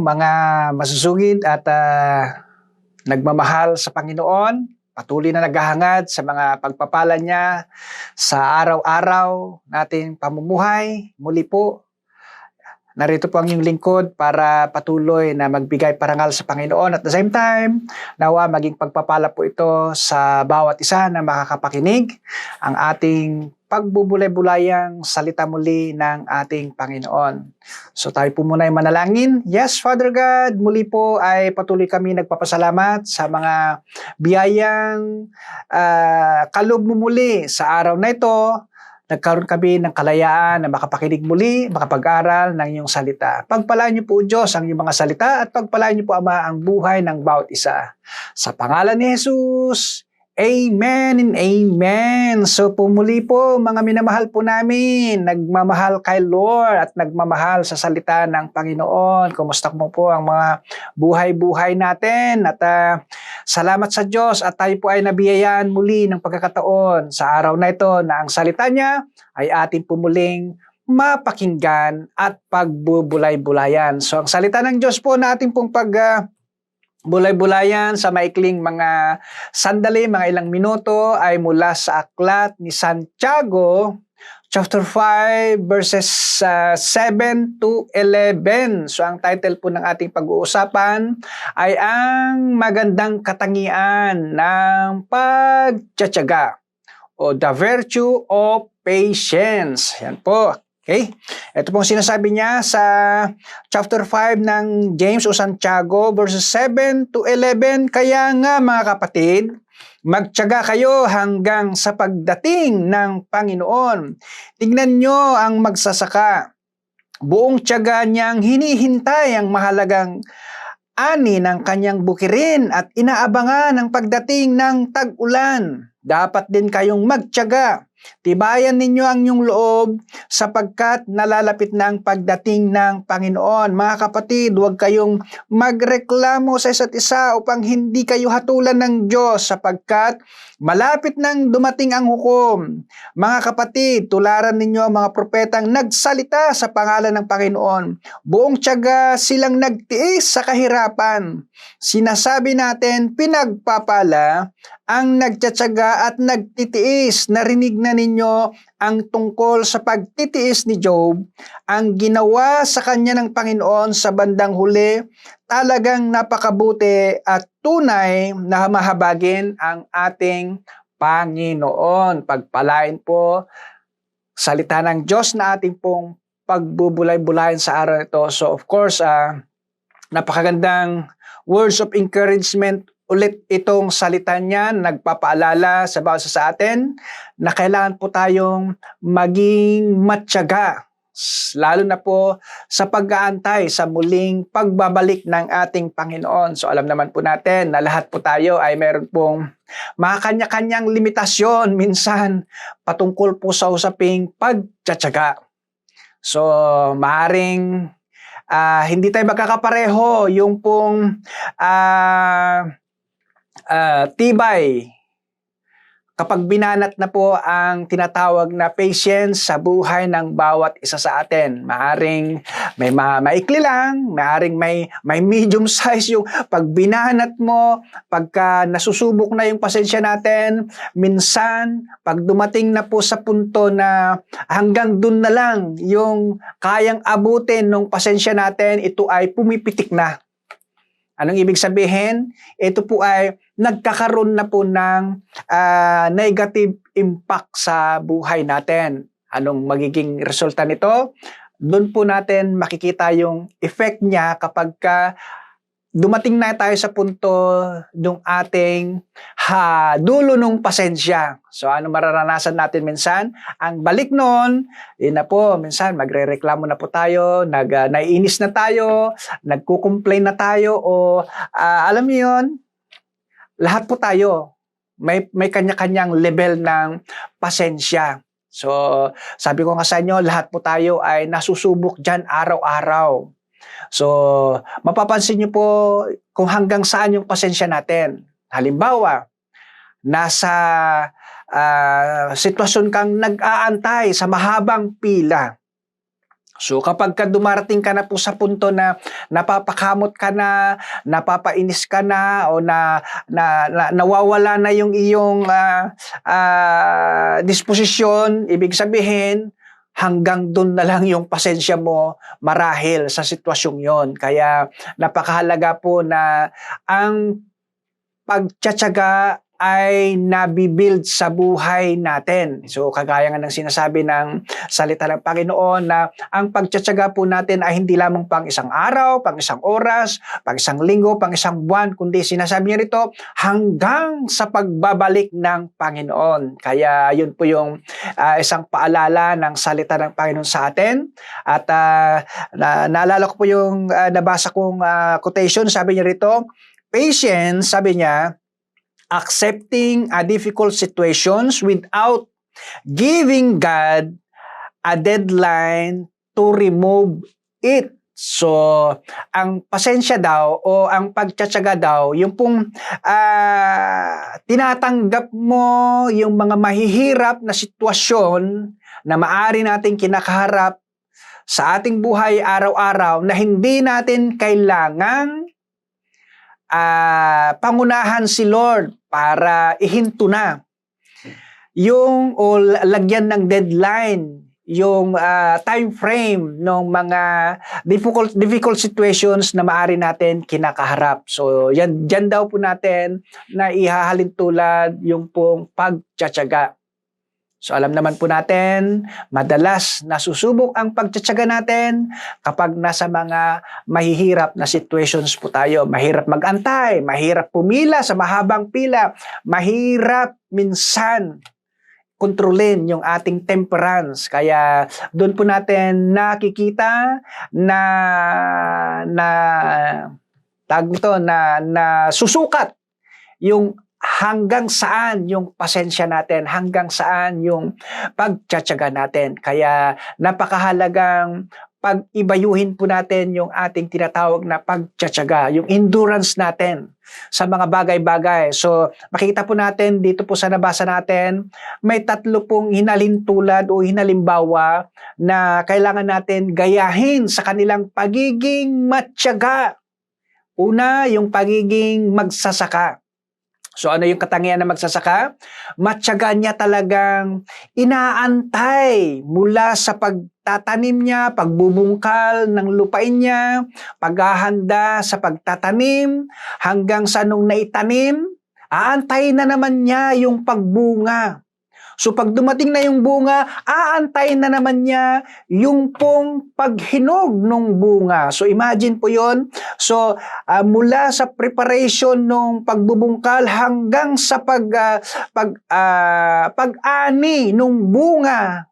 mga masusugid at nagmamahal sa Panginoon, patuloy na naghahangad sa mga pagpapala niya sa araw-araw nating pamumuhay. Muli po, narito po ang inyong lingkod para patuloy na magbigay parangal sa Panginoon. At the same time, nawa maging pagpapala po ito sa bawat isa na makakapakinig ang ating pagbubulay-bulayang salita muli ng ating Panginoon. So tayo po muna ay manalangin. Yes, Father God, muli po ay patuloy kami nagpapasalamat sa mga biyayang kaloob mo muli sa araw na ito. Nagkaroon kami ng kalayaan na makapakinig muli, makapag-aral ng iyong salita. Pagpalaan niyo po, Diyos, ang iyong mga salita at pagpalaan niyo po, Ama, ang buhay ng bawat isa. Sa pangalan ni Jesus, Amen and Amen. So pumuli po, mga minamahal po namin, nagmamahal kay Lord at nagmamahal sa salita ng Panginoon. Kumusta mo po ang mga buhay-buhay natin? At salamat sa Diyos at tayo po ay nabiyayaan muli ng pagkakataon sa araw na ito na ang salita niya ay ating pumuling mapakinggan at pagbubulay-bulayan. So ang salita ng Diyos po na ating pong bulay-bulayan sa maikling mga sandali, mga ilang minuto ay mula sa aklat ni Santiago, chapter 5, verses 7 to 11. So ang title po ng ating pag-uusapan ay ang magandang katangian ng pagtiyatiyaga o the virtue of patience. Yan po. Okay? Ito pong sinasabi niya sa chapter 5 ng James o Santiago, verses 7 to 11. Kaya nga mga kapatid, magtiyaga kayo hanggang sa pagdating ng Panginoon. Tingnan nyo ang magsasaka. Buong tiyaga niyang hinihintay ang mahalagang ani ng kanyang bukirin at inaabangan ang pagdating ng tag-ulan. Dapat din kayong magtiyaga. Tibayan ninyo ang inyong loob sapagkat nalalapit na ang pagdating ng Panginoon. Mga kapatid, huwag kayong magreklamo sa isa't isa upang hindi kayo hatulan ng Diyos sapagkat malapit nang dumating ang hukom. Mga kapatid, tularan ninyo ang mga propetang nagsalita sa pangalan ng Panginoon. Buong tiyaga silang nagtiis sa kahirapan. Sinasabi natin, pinagpapala ang nagtiyatiyaga at nagtitiis. Narinig na ninyo ang tungkol sa pagtitiis ni Job, ang ginawa sa kanya ng Panginoon sa bandang huli, talagang napakabuti at tunay na mahabagin ang ating Panginoon. Pagpalain po salita ng Diyos na ating pong pagbubulay-bulayan sa araw ito. So of course, napakagandang words of encouragement ulit itong salita niya, nagpapaalala sa bawat isa sa atin na kailangan po tayong maging matyaga, lalo na po sa pag-aantay sa muling pagbabalik ng ating Panginoon. So alam naman po natin na lahat po tayo ay meron pong mga kanya-kanyang limitasyon minsan patungkol po sa usaping pagtiyatiyaga. So maaring hindi tayo magkakapareho yung pong tibay kapag binanat na po ang tinatawag na patience sa buhay ng bawat isa sa atin. Maaring may maikli lang, maaring may medium size yung pag binanat mo, pagka nasusubok na yung pasensya natin, minsan pag dumating na po sa punto na hanggang dun na lang yung kayang abutin ng pasensya natin, ito ay pumipitik na. Anong ibig sabihin? Ito po ay nagkakaroon na po ng negative impact sa buhay natin. Anong magiging resulta nito? Doon po natin makikita yung effect niya kapag dumating na tayo sa punto ng ating dulo ng pasensya. So ano mararanasan natin minsan? Ang balik nun, yun na po, minsan magre-reklamo na po tayo, naiinis na tayo, nagko-complain na tayo, o alam niyo yun, lahat po tayo, may kanya-kanyang level ng pasensya. So sabi ko nga sa inyo, lahat po tayo ay nasusubok dyan araw-araw. So, mapapansin niyo po kung hanggang saan yung pasensya natin. Halimbawa, nasa sitwasyon kang nag-aantay sa mahabang pila. So kapag dumarating ka na po sa punto na napapakamot ka na, napapainis ka na o nawawala na yung iyong disposisyon, ibig sabihin hanggang doon na lang yung pasensya mo marahil sa sitwasyong yon. Kaya napakahalaga po na ang pagtiyatiyaga ay nabibuild sa buhay natin. So kagaya nga ng sinasabi ng salita ng Panginoon na ang pagtiyatiyaga po natin ay hindi lamang pang isang araw, pang isang oras, pang isang linggo, pang isang buwan, kundi sinasabi niya rito hanggang sa pagbabalik ng Panginoon. Kaya yun po yung isang paalala ng salita ng Panginoon sa atin. At naalala ko po yung nabasa kong quotation, sabi niya rito, patience, sabi niya, accepting a difficult situations without giving God a deadline to remove it. So, ang pasensya daw o ang pagtiyatiyaga daw, yung pong tinatanggap mo yung mga mahihirap na sitwasyon na maaari nating kinakaharap sa ating buhay araw-araw na hindi natin kailangang pangunahan si Lord para ihinto na yung o lagyan ng deadline yung time frame ng mga difficult situations na maaari natin kinakaharap. So yan diyan daw po natin na ihahalin tulad yung pong pagtiyatiyaga. So alam naman po natin, madalas nasusubok ang pagtiyatiyaga natin kapag nasa mga mahihirap na situations po tayo. Mahirap mag-antay, mahirap pumila sa mahabang pila, mahirap minsan kontrolin yung ating temperance. Kaya doon po natin nakikita na susukat yung hanggang saan yung pasensya natin, hanggang saan yung pagtiyatiyaga natin. Kaya napakahalagang pag-ibayuhin po natin yung ating tinatawag na pagtiyatiyaga, yung endurance natin sa mga bagay-bagay. So, makikita po natin dito po sa nabasa natin, may 3 pong hinalintulad o hinalimbawa na kailangan natin gayahin sa kanilang pagiging matiyaga. Una, yung pagiging magsasaka. So ano yung katangian ng magsasaka? Matiyaga niya talagang inaantay mula sa pagtatanim niya, pagbubungkal ng lupain niya, paghahanda sa pagtatanim, hanggang sa nung naitanim, aantayin na naman niya yung pagbunga. So pag dumating na yung bunga, aantayin na naman niya yung pong paghinog ng bunga. So imagine po yon. So mula sa preparation ng pagbubungkal hanggang sa pag-ani ng bunga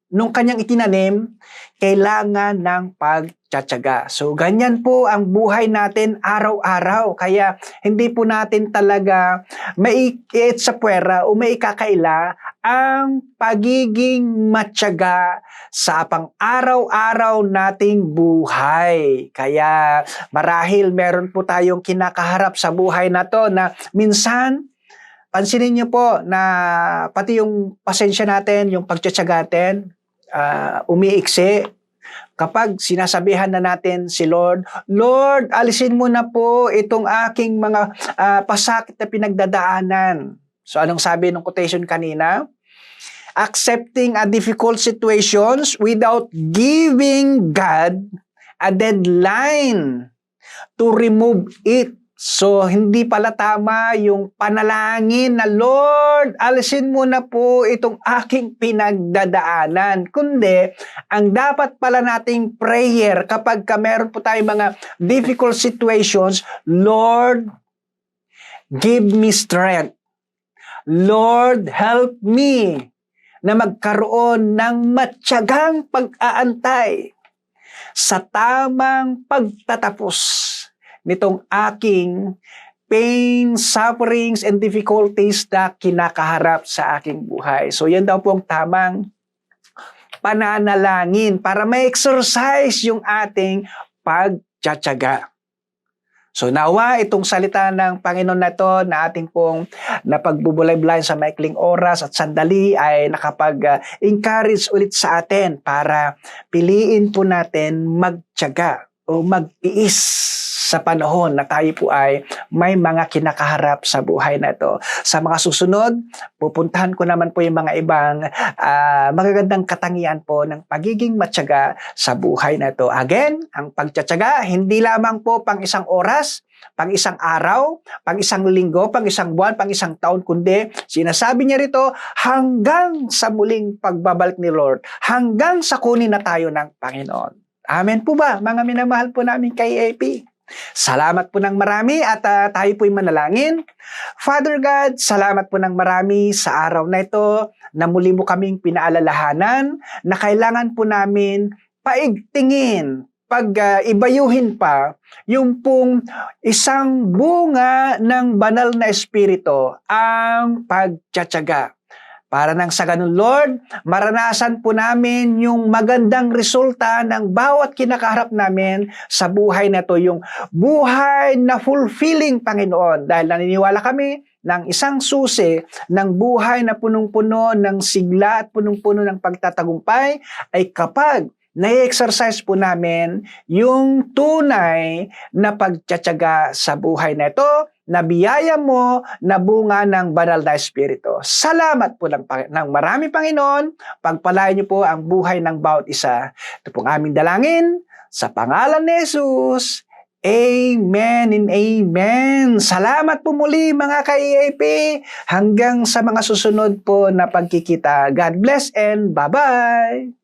nung kanyang itinanim, kailangan ng pagtiyatiyaga. So ganyan po ang buhay natin araw-araw. Kaya hindi po natin talaga maiit sa puwera o maikakaila ang pagiging matiyaga sa pang-araw-araw nating buhay. Kaya marahil meron po tayong kinakaharap sa buhay na to na minsan, pansinin niyo po na pati yung pasensya natin, yung pagtiyatiyaga natin, umiiksi. Kapag sinasabihan na natin si Lord, Lord, alisin mo na po itong aking mga pasakit na pinagdadaanan. So anong sabi ng quotation kanina? Accepting a difficult situations without giving God a deadline to remove it. So, hindi pala tama yung panalangin na, Lord, alisin mo na po itong aking pinagdadaanan. Kundi, ang dapat pala nating prayer kapag meron po tayong mga difficult situations, Lord, give me strength. Lord, help me na magkaroon ng matiyagang pag-aantay sa tamang pagtatapos nitong aking pain, sufferings, and difficulties na kinakaharap sa aking buhay. So yan daw po ang tamang pananalangin para ma-exercise yung ating pagtiyatiyaga. So nawa itong salita ng Panginoon na ito na ating pong napagbubulay-bulay sa maikling oras at sandali ay nakapag-encourage ulit sa atin para piliin po natin magtiyaga o mag-iis sa panahon na tayo po ay may mga kinakaharap sa buhay na ito. Sa mga susunod, pupuntahan ko naman po yung mga ibang magagandang katangian po ng pagiging matyaga sa buhay na ito. Again, ang pagtsatsaga, hindi lamang po pang isang oras, pang isang araw, pang isang linggo, pang isang buwan, pang isang taon, kundi sinasabi niya rito hanggang sa muling pagbabalik ni Lord, hanggang sa kunin na tayo ng Panginoon. Amen po ba, mga minamahal po namin kay AP? Salamat po ng marami at tayo po'y manalangin. Father God, salamat po ng marami sa araw na ito na muli mo kaming pinaalalahanan na kailangan po namin paigtingin, ibayuhin pa yung pong isang bunga ng banal na espiritu, ang pagtsatsaga. Para nang sa ganun, Lord, maranasan po namin yung magandang resulta ng bawat kinakaharap namin sa buhay na to, yung buhay na fulfilling, Panginoon. Dahil naniniwala kami ng isang susi ng buhay na punong-puno ng sigla at punong-puno ng pagtatagumpay ay kapag na-exercise po namin yung tunay na pagtsatsaga sa buhay na ito, na biyaya mo na bunga ng banal na espiritu. Salamat po ng marami, Panginoon. Pagpalain niyo po ang buhay ng bawat isa. Ito pong aming dalangin sa pangalan ni Jesus. Amen and amen. Salamat po muli mga ka-EAP. Hanggang sa mga susunod po na pagkikita. God bless and bye-bye.